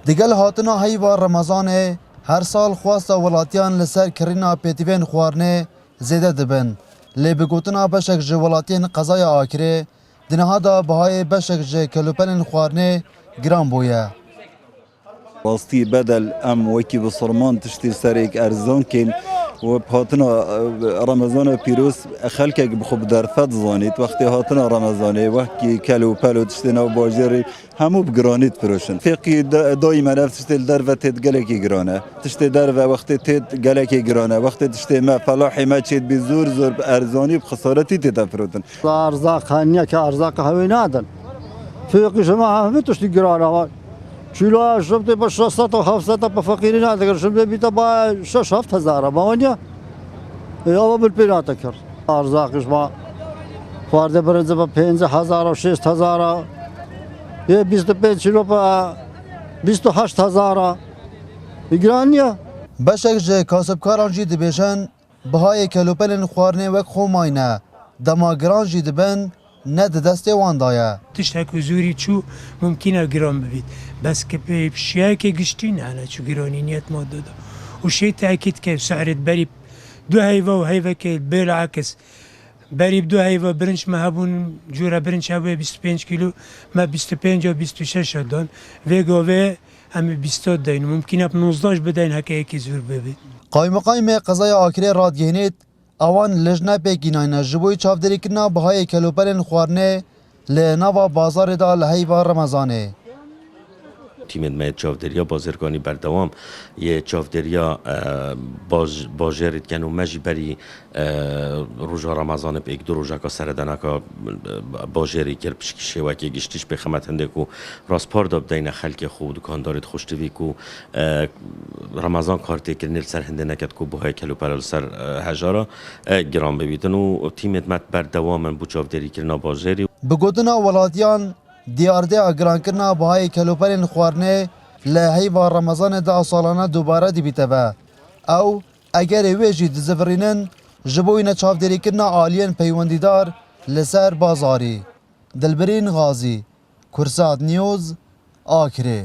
دیگل هاتنا هیوا رمضان هر سال خواستا ولاتیان لسر کرینا پیتیوین خوارنه زیده دبن. لی بگوتنا بشک جه ولاتین قضای آکره دنها دا بهای بشک جه کلوپن خوارنه گران بویه. راستی بدل ام وکی بسرمان تشتیر سریک ارزان کن و هاتنا رمضان پیروز خلک بخوب درفت زانید وقتی هاتنا رمضانه وقتی کلو پلو تشتینا باجری همو بگرانید فروشن فقی دائما نفس تشتیل درفت گلکی گرانه تشتی درفت وقتی تید گلکی گرانه وقتی تشتی ما فلاحی ما چید بزور زور ارزانی بخسارتی تید فروتن ارزاق هنیا که ارزاق هوی نادن فقی شما همه تشتی گرانه چیلو شبته با 600 و 700 با فقیری نداره شبته بیتا با 6-7 هزار با ونیا یا بالپیرات کرد ارزاقش ما فرد برنج با 5000 و 6000 یه 25 کیلو با 28000 ایرانیا بشک جه کاسبکاران جی دبیشن بهای کلوپلن خوارنه وک خوماینه دما گران جی دبن نه دسته وان دایه تشتک زوری چو ممکنه گران ببید بس که پیشیه که گشتی نه چو گرانی نیت ماده دا و شی تاکید که سعرت بری دو هیوا و هیوا که بالعکس بری دو هیوا برنج ما هبون جورا برنج هوا 25 کیلو ما 25 و 26 دان وگاوه همه 20 دین ممکنه 19 بدین هکه یکی زور ببید قایمقایم قضای آکره رادگینید اوان لجنه پیگیناینه جبوی چافدری کرنا بهای کلوپلن خوارنه لنوا بازار دا لحیوا رمضانه تیم ما چافدریا بازرگانی بردوام یه چافدریا باجرید کنو مجی بری روزا رمضان به یک دو روزا که سردنا که باجری کرد پشکشه و که گشتیش به خدمت هنده کو راست پار داد دین خلک خود دکاندارت خوشتوی کو رمضان کارتی که نیل سر هنده نکد کو بهای کلو پرال سر هجارا گرام ببیدن و تیم ما بردوام بو چافدری کرنا باجری بگودنا ولادیان دیارده اگران کرنا بهای کلوپلن خوارنه لحی و رمضان دا سالانه دوباره دی بیته و او اگر ویجی دزفرینن جبوین چافدری کرنا آلین پیوندیدار لسر بازاری دلبرین غازی کرسات نیوز آکره